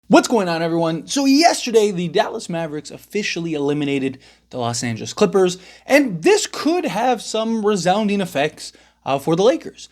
What's going on, everyone? So yesterday, the Dallas Mavericks officially eliminated the Los Angeles Clippers, and this could have some resounding effects for the Lakers.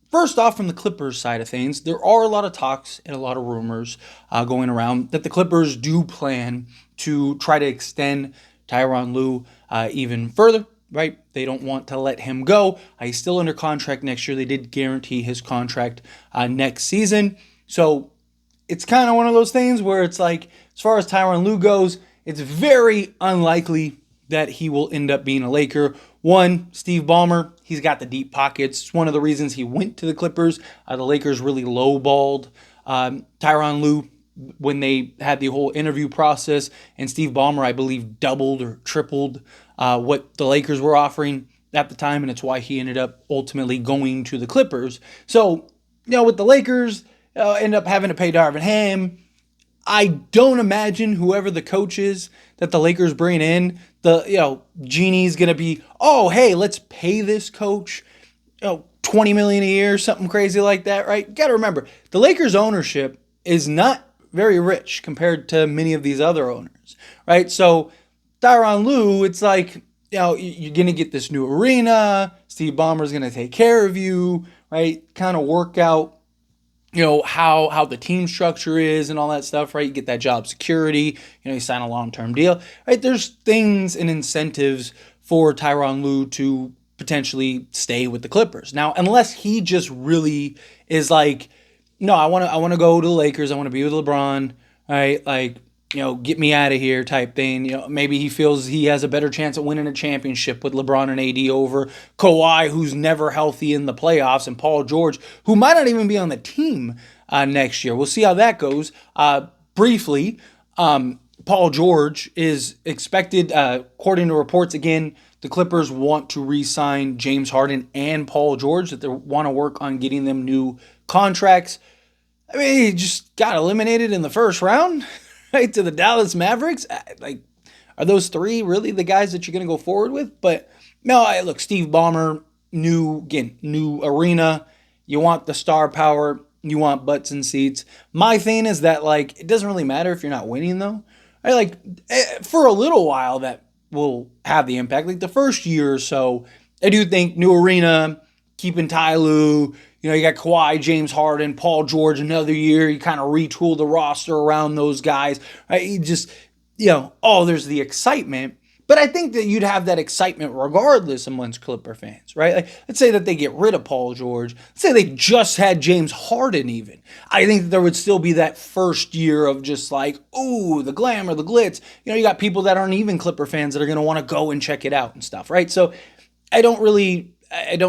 First off, from the Clippers side of things, there are a lot of talks and a lot of rumors going around that the Clippers do plan to try to extend Tyronn Lue even further. Right? They don't want to let him go. He's still under contract next year. They did guarantee his contract next season. So it's kind of one of those things where it's like, as far as Tyronn Lue goes, it's very unlikely that he will end up being a Laker. One, Steve Ballmer, he's got the deep pockets. It's one of the reasons he went to the Clippers. The Lakers really lowballed Tyronn Lue when they had the whole interview process, and Steve Ballmer, I believe, doubled or tripled what the Lakers were offering at the time, and it's why he ended up ultimately going to the Clippers. So, with the Lakers, end up having to pay Darvin Ham. I don't imagine whoever the coach is that the Lakers bring in, the genie's gonna be, oh hey, let's pay this coach, $20 million a year, something crazy like that, right? You gotta remember, the Lakers ownership is not very rich compared to many of these other owners, right? So Tyronn Lue, it's like, you're gonna get this new arena. Steve Ballmer's gonna take care of you, right? Kind of work out how the team structure is and all that stuff, right? You get that job security, you sign a long-term deal, right? There's things and incentives for Tyronn Lue to potentially stay with the Clippers. Now, unless he just really is like, no, I want to go to the Lakers, I want to be with LeBron, right? Like, get me out of here type thing. Maybe he feels he has a better chance at winning a championship with LeBron and AD over Kawhi, who's never healthy in the playoffs, and Paul George, who might not even be on the team next year. We'll see how that goes. Briefly, Paul George is expected, according to reports, again, the Clippers want to re-sign James Harden and Paul George, that they want to work on getting them new contracts. I mean, he just got eliminated in the first round. Right, to the Dallas Mavericks. Like, are those three really the guys that you're going to go forward with? But no, look, Steve Ballmer, new arena. You want the star power. You want butts and seats. My thing is that, like, it doesn't really matter if you're not winning, though. For a little while, that will have the impact. Like, the first year or so, I do think new arena, keeping Ty Lue, you got Kawhi, James Harden, Paul George another year. You kind of retool the roster around those guys. Right? You just, there's the excitement. But I think that you'd have that excitement regardless amongst Clipper fans, right? Like, let's say that they get rid of Paul George. Let's say they just had James Harden even. I think that there would still be that first year of just like, ooh, the glamour, the glitz. You got people that aren't even Clipper fans that are going to want to go and check it out and stuff, right? So I don't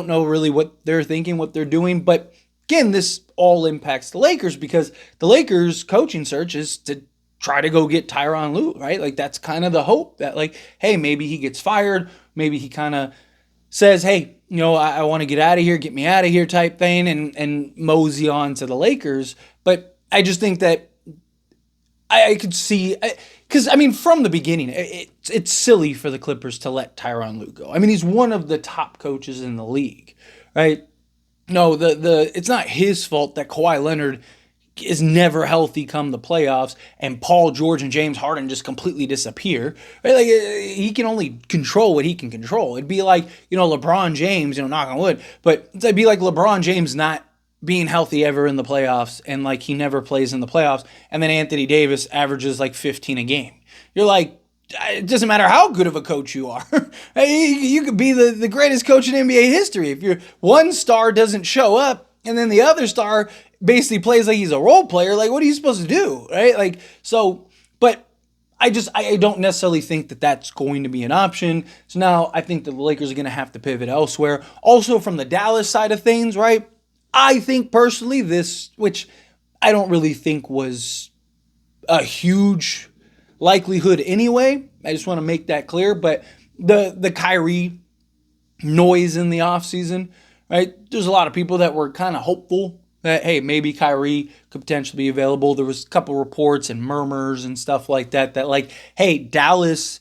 know really what they're thinking, what they're doing. But again, this all impacts the Lakers because the Lakers coaching search is to try to go get Tyronn Lue, right? Like, that's kind of the hope that, like, hey, maybe he gets fired. Maybe he kind of says, hey, I want to get out of here, get me out of here type thing, and mosey on to the Lakers. But I just think that I could see, because, from the beginning, it's silly for the Clippers to let Tyronn Lue go. He's one of the top coaches in the league, right? No, it's not his fault that Kawhi Leonard is never healthy come the playoffs and Paul George and James Harden just completely disappear. Right? Like, he can only control what he can control. It'd be like, LeBron James, knock on wood, but it'd be like LeBron James not being healthy ever in the playoffs, and like he never plays in the playoffs, and then Anthony Davis averages like 15 a game. You're like, it doesn't matter how good of a coach you are. You could be the greatest coach in NBA history. If your one star doesn't show up and then the other star basically plays like he's a role player, like, what are you supposed to do, right? Like, so, but I don't necessarily think that that's going to be an option. So now I think the Lakers are going to have to pivot elsewhere. Also, from the Dallas side of things, right? I think personally this, which I don't really think was a huge likelihood anyway. I just want to make that clear. But the Kyrie noise in the offseason, right? There's a lot of people that were kind of hopeful that, hey, maybe Kyrie could potentially be available. There was a couple reports and murmurs and stuff like that, like, hey, Dallas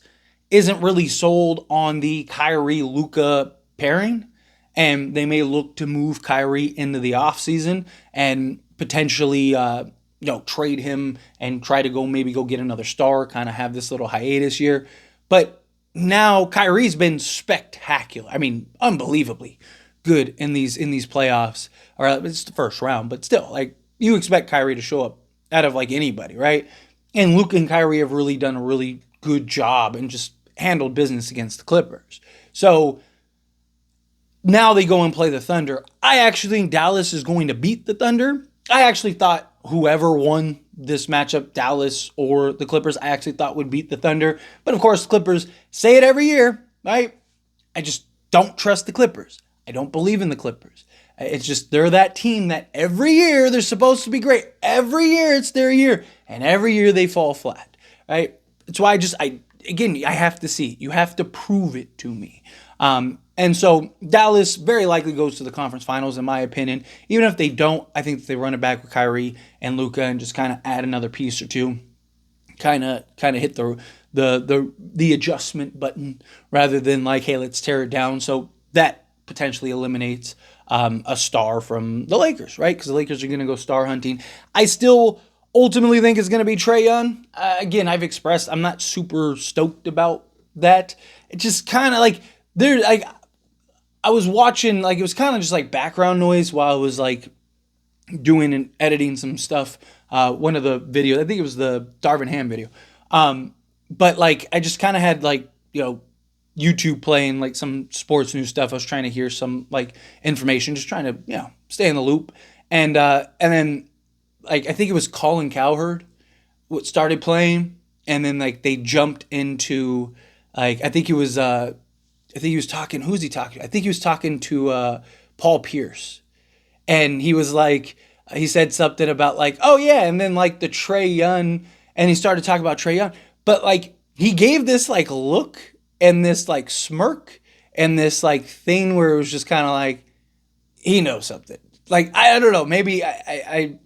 isn't really sold on the Kyrie-Luka pairing, and they may look to move Kyrie into the offseason and potentially trade him and try to maybe go get another star, kind of have this little hiatus year. But now Kyrie's been spectacular. I mean, unbelievably good in these playoffs. Or it's the first round, but still, like, you expect Kyrie to show up out of like anybody, right? And Luke and Kyrie have really done a really good job and just handled business against the Clippers. So now they go and play the Thunder. I actually think Dallas is going to beat the Thunder. I actually thought whoever won this matchup, Dallas or the Clippers, I actually thought would beat the Thunder. But of course, Clippers say it every year, right? I just don't trust the Clippers. I don't believe in the Clippers. It's just they're that team that every year they're supposed to be great. Every year it's their year. And every year they fall flat, right? That's why I have to see it. You have to prove it to me. And so Dallas very likely goes to the conference finals, in my opinion. Even if they don't, I think they run it back with Kyrie and Luka and just kind of add another piece or two. Kind of hit the adjustment button rather than like, hey, let's tear it down. So that potentially eliminates a star from the Lakers, right? Because the Lakers are going to go star hunting. I still ultimately think it's going to be Trae Young. Again, I've expressed I'm not super stoked about that. It just kind of like I was watching, like, it was kind of just like background noise while I was like doing and editing some stuff. One of the videos, I think it was the Darvin Ham video. But like I just kind of had like, YouTube playing like some sports news stuff. I was trying to hear some like information, just trying to, stay in the loop. And then like, I think it was Colin Cowherd what started playing. And then like they jumped into like, I think he was talking, who's he talking to? I think he was talking to Paul Pierce. And he was like, he said something about like, oh yeah. And then like the Trae Young, and he started talking about Trae Young. But like, he gave this like look and this like smirk and this like thing where it was just kind of like, he knows something. Like, I don't know, maybe it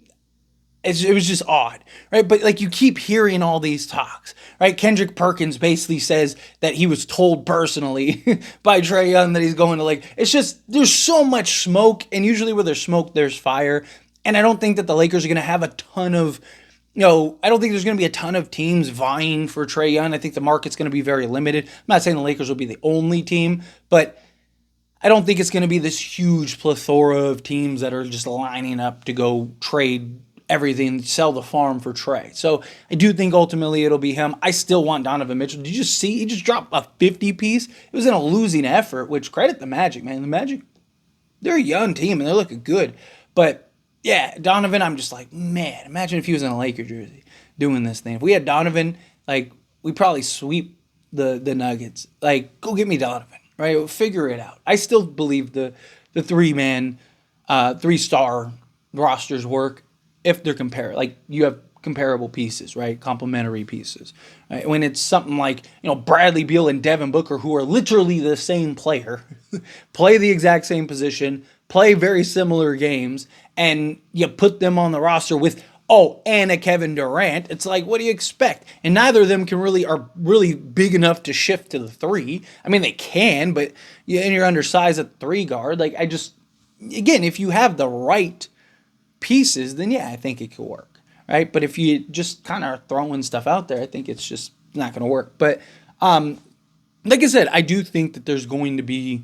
was just odd, right? But like you keep hearing all these talks, right? Kendrick Perkins basically says that he was told personally by Trae Young that he's going to like, it's just, there's so much smoke, and usually where there's smoke, there's fire. And I don't think that the Lakers are going to have a ton of, I don't think there's going to be a ton of teams vying for Trae Young. I think the market's going to be very limited. I'm not saying the Lakers will be the only team, but I don't think it's going to be this huge plethora of teams that are just lining up to go trade everything, sell the farm for Trae. So I do think ultimately it'll be him. I still want Donovan Mitchell. Did you just see? He just dropped a 50 piece. It was in a losing effort, which credit the Magic, man. The Magic, they're a young team and they're looking good. But yeah, Donovan, I'm just like, man, imagine if he was in a Laker jersey doing this thing. If we had Donovan, like, we'd probably sweep the Nuggets. Like, go get me Donovan, right? We'll figure it out. I still believe the three-man, three-star rosters work if they're like, you have comparable pieces, right? Complementary pieces. Right? When it's something like, Bradley Beal and Devin Booker, who are literally the same player, play the exact same position, play very similar games, and you put them on the roster with, and a Kevin Durant, it's like, what do you expect? And neither of them are really big enough to shift to the three. I mean, they can, but you're undersized at three guard. Like, again, if you have the right pieces, then yeah, I think it could work, right? But if you just kind of are throwing stuff out there, I think it's just not going to work. But like I said, I do think that there's going to be,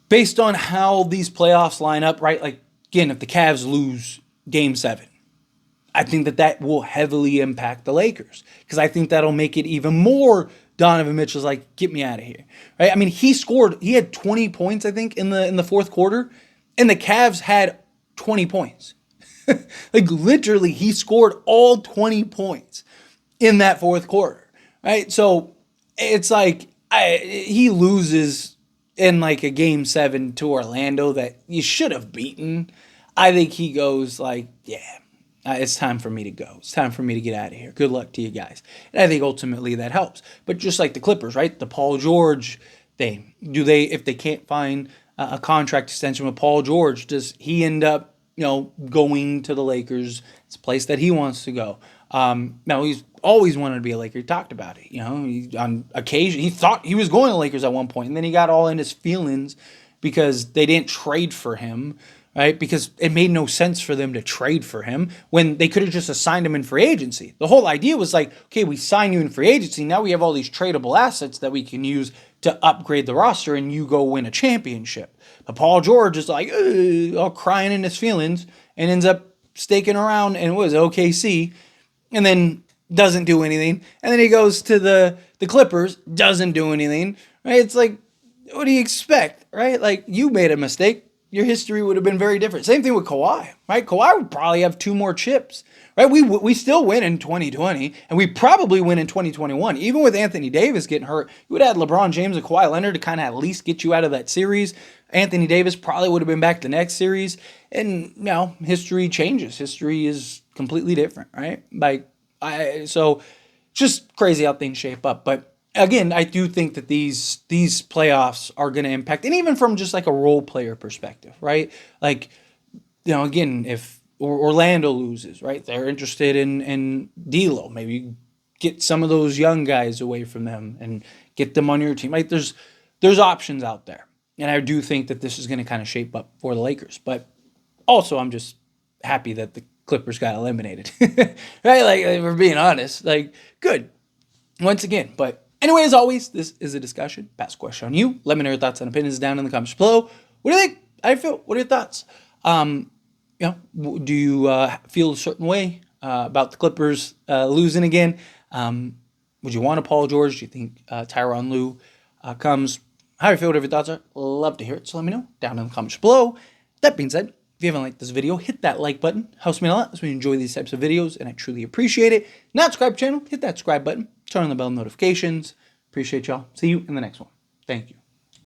based on how these playoffs line up, right? Like, again, if the Cavs lose Game 7, I think that will heavily impact the Lakers, because I think that'll make it even more Donovan Mitchell's like, get me out of here, right? I mean, he had 20 points, I think, in the fourth quarter, and the Cavs had 20 points. Like, literally, he scored all 20 points in that fourth quarter, right? So it's like he loses in like a Game 7 to Orlando that you should have beaten. I think he goes like, yeah, it's time for me to go. It's time for me to get out of here. Good luck to you guys. And I think ultimately that helps. But just like the Clippers, right? The Paul George thing. If they can't find a contract extension with Paul George, does he end up, going to the Lakers? It's a place that he wants to go. Now, he's always wanted to be a Laker. He talked about it. On occasion, he thought he was going to the Lakers at one point, and then he got all in his feelings because they didn't trade for him, right? Because it made no sense for them to trade for him when they could have just assigned him in free agency. The whole idea was like, okay, we sign you in free agency. Now we have all these tradable assets that we can use to upgrade the roster and you go win a championship. But Paul George is like, all crying in his feelings and ends up staking around and was OKC and then doesn't do anything. And then he goes to the Clippers, doesn't do anything, right? It's like, what do you expect, right? Like, you made a mistake. Your history would have been very different. Same thing with Kawhi, right? Kawhi would probably have 2 more chips, right? We still win in 2020, and we probably win in 2021. Even with Anthony Davis getting hurt, you would have had LeBron James and Kawhi Leonard to kind of at least get you out of that series. Anthony Davis probably would have been back the next series. And, history changes. History is completely different, right? So just crazy how things shape up. But again, I do think that these playoffs are going to impact, and even from just like a role player perspective, right? Like, again, if Orlando loses, right, they're interested in D'Lo. Maybe get some of those young guys away from them and get them on your team. Like, there's options out there, and I do think that this is going to kind of shape up for the Lakers. But also, I'm just happy that the Clippers got eliminated, right? Like, if we're being honest, like, good once again. But anyway, as always, this is a discussion. Pass a question on you. Let me know your thoughts and opinions down in the comments below. What do you think? How do you feel? What are your thoughts? Do you feel a certain way about the Clippers losing again? Would you want a Paul George? Do you think Tyronn Lue comes? How do you feel? Whatever your thoughts are, love to hear it. So let me know down in the comments below. That being said, if you haven't liked this video, hit that like button. Helps me a lot as we enjoy these types of videos, and I truly appreciate it. Not subscribe to the channel, hit that subscribe button. Turn on the bell notifications. Appreciate y'all. See you in the next one. Thank you.